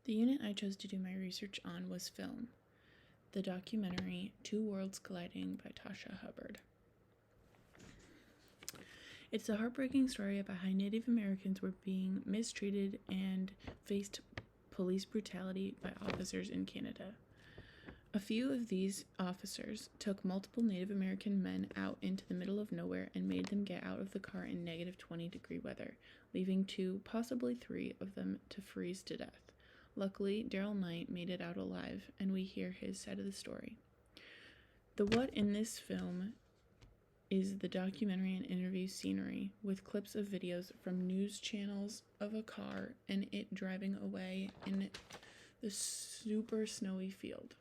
The unit I chose to do my research on was film, the documentary Two Worlds Colliding by Tasha Hubbard. It's a heartbreaking story about how Native Americans were being mistreated and faced police brutality by officers in Canada. A few of these officers took multiple Native American men out into the middle of nowhere and made them get out of the car in negative 20-degree weather, leaving 2, possibly 3 of them to freeze to death. Luckily, Daryl Knight made it out alive, and we hear his side of the story. The what in this film is the documentary and interview scenery with clips of videos from news channels of a car and it driving away in the super snowy field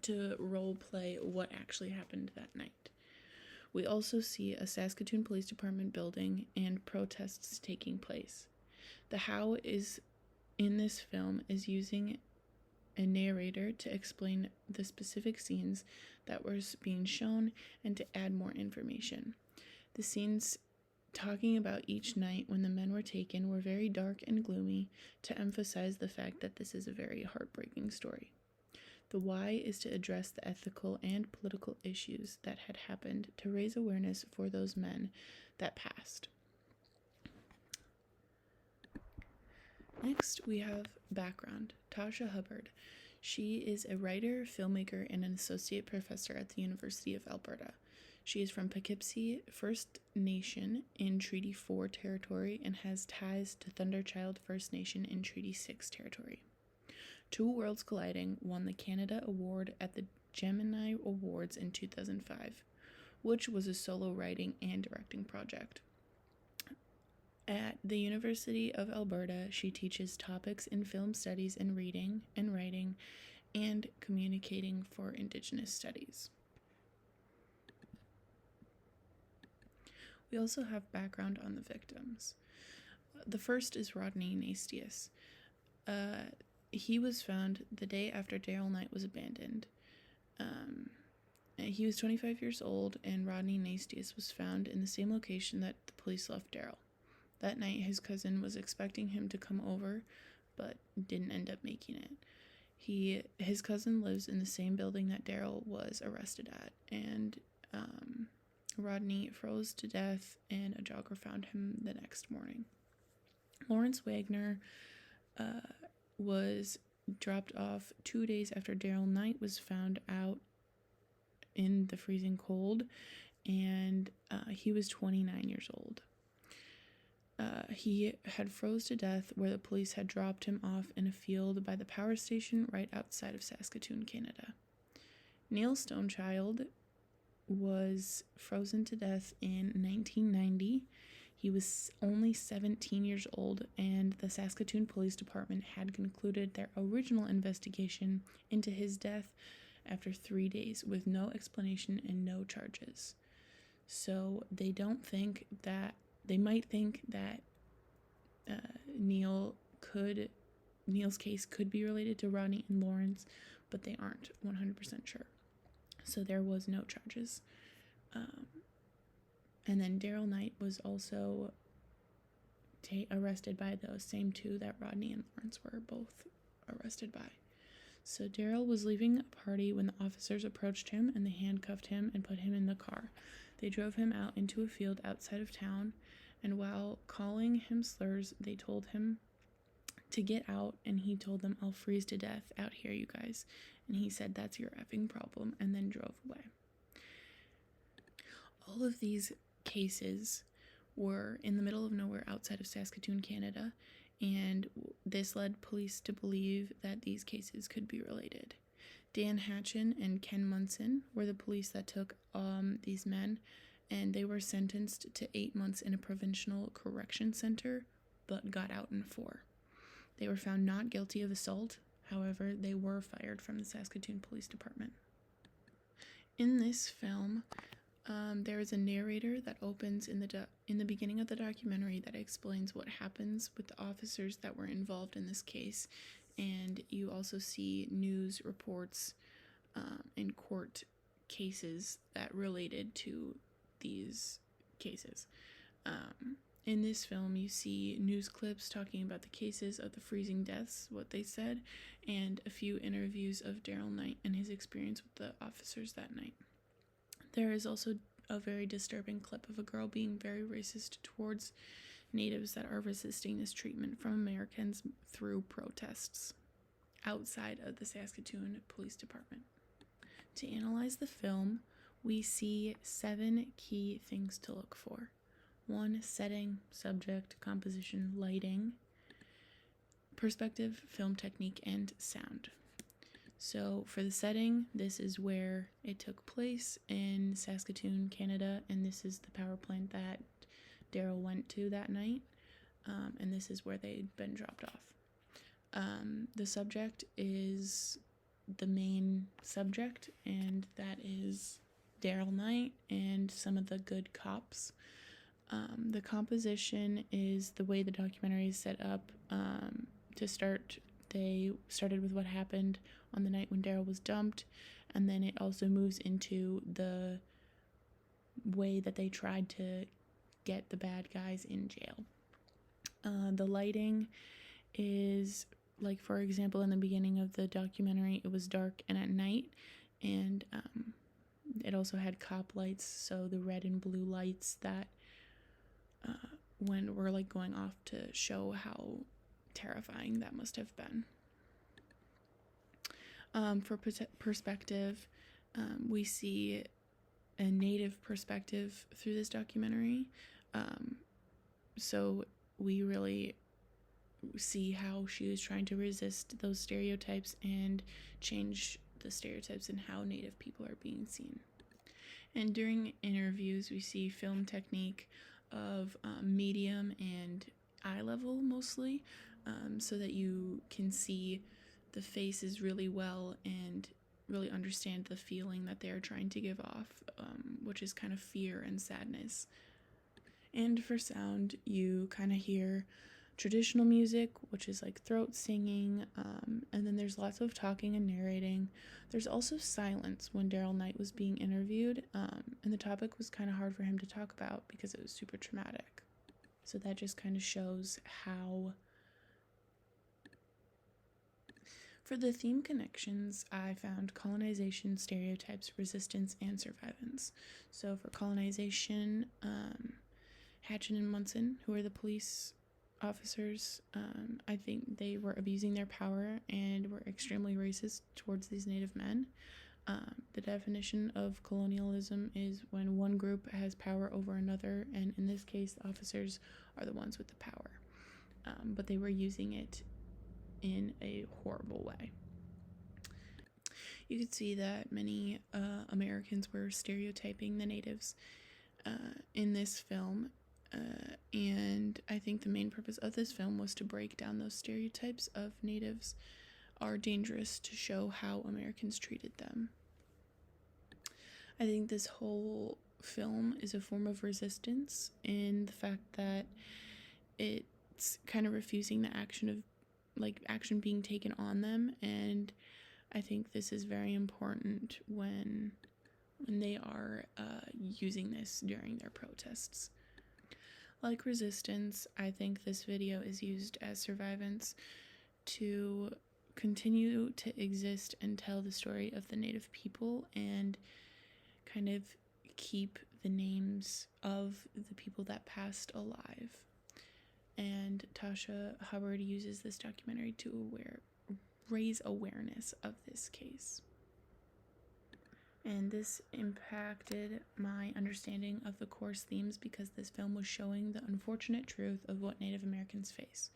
to role play what actually happened that night. We also see a Saskatoon Police Department building and protests taking place. The how is in this film is using a narrator to explain the specific scenes that were being shown and to add more information. The scenes talking about each night when the men were taken were very dark and gloomy to emphasize the fact that this is a very heartbreaking story. The why is to address the ethical and political issues that had happened to raise awareness for those men that passed. Next, we have background. Tasha Hubbard. She is a writer, filmmaker, and an associate professor at the University of Alberta. She is from Poughkeepsie First Nation in Treaty 4 territory and has ties to Thunderchild First Nation in Treaty 6 territory. Two Worlds Colliding won the Canada Award at the Gemini Awards in 2005, which was a solo writing and directing project. At the University of Alberta, she teaches topics in film studies and reading and writing and communicating for Indigenous studies. We also have background on the victims. The first is Rodney Nastius. He was found the day after Daryl Knight was abandoned. He was 25 years old, and Rodney Nastius was found in the same location that the police left Daryl. That night, his cousin was expecting him to come over, but didn't end up making it. His cousin lives in the same building that Daryl was arrested at, and Rodney froze to death, and a jogger found him the next morning. Lawrence Wagner was dropped off 2 days after Daryl Knight was found out in the freezing cold, and he was 29 years old. He had froze to death where the police had dropped him off in a field by the power station right outside of Saskatoon, Canada. Neil Stonechild was frozen to death in 1990. He was only 17 years old, and the Saskatoon Police Department had concluded their original investigation into his death after 3 days with no explanation and no charges. So they might think that Neil's case could be related to Rodney and Lawrence, but they aren't 100% sure. So there was no charges. And then Daryl Knight was also arrested by those same 2 that Rodney and Lawrence were both arrested by. So Daryl was leaving a party when the officers approached him and they handcuffed him and put him in the car. They drove him out into a field outside of town, and while calling him slurs, they told him to get out, and he told them, "I'll freeze to death out here, you guys." And he said, "That's your effing problem," and then drove away. All of these cases were in the middle of nowhere outside of Saskatoon, Canada, and this led police to believe that these cases could be related. Dan Hatchin and Ken Munson were the police that took these men, and they were sentenced to 8 months in a provincial correction center, but got out in 4. They were found not guilty of assault. However, they were fired from the Saskatoon Police Department. In this film, there is a narrator that opens in the beginning of the documentary that explains what happens with the officers that were involved in this case, and you also see news reports and court cases that related to these cases. In this film, you see news clips talking about the cases of the freezing deaths, what they said, and a few interviews of Daryl Knight and his experience with the officers that night. There is also a very disturbing clip of a girl being very racist towards natives that are resisting this treatment from Americans through protests outside of the Saskatoon Police Department. To analyze the film, we see 7 key things to look for. 1. Setting, subject, composition, lighting, perspective, film technique, and sound. So for the setting, this is where it took place in Saskatoon, Canada, and this is the power plant that Daryl went to that night, and this is where they'd been dropped off. The subject is the main subject, and that is Daryl Knight and some of the good cops. The composition is the way the documentary is set up. To start, they started with what happened on the night when Daryl was dumped, and then it also moves into the way that they tried to get the bad guys in jail. The lighting is, like, for example, in the beginning of the documentary, it was dark and at night, and it also had cop lights, so the red and blue lights that when we're like going off to show how terrifying that must have been. For perspective, we see a native perspective through this documentary. So we really see how she was trying to resist those stereotypes and change the stereotypes and how Native people are being seen. And during interviews, we see film technique of medium and eye level mostly, so that you can see the faces really well and really understand the feeling that they're trying to give off, which is kind of fear and sadness. And for sound, you kind of hear traditional music, which is like throat singing, and then there's lots of talking and narrating. There's also silence when Daryl Knight was being interviewed, and the topic was kind of hard for him to talk about because it was super traumatic. So that just kind of shows how... For the theme connections, I found colonization, stereotypes, resistance, and survivance. So for colonization, Hatchin and Munson, who are the police officers, I think they were abusing their power and were extremely racist towards these Native men. The definition of colonialism is when one group has power over another, and in this case, the officers are the ones with the power. But they were using it in a horrible way. You could see that many Americans were stereotyping the natives in this film, and I think the main purpose of this film was to break down those stereotypes of natives are dangerous, to show how Americans treated them. I think this whole film is a form of resistance in the fact that it's kind of refusing the action being taken on them, and I think this is very important when they are using this during their protests. Like resistance, I think this video is used as survivance to continue to exist and tell the story of the Native people and kind of keep the names of the people that passed alive. And Tasha Hubbard uses this documentary to raise awareness of this case. And this impacted my understanding of the course themes because this film was showing the unfortunate truth of what Native Americans face.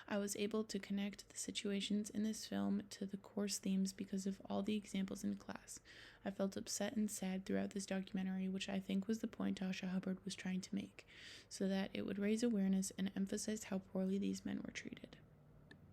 I was able to connect the situations in this film to the course themes because of all the examples in class. I felt upset and sad throughout this documentary, which I think was the point Tasha Hubbard was trying to make, so that it would raise awareness and emphasize how poorly these men were treated.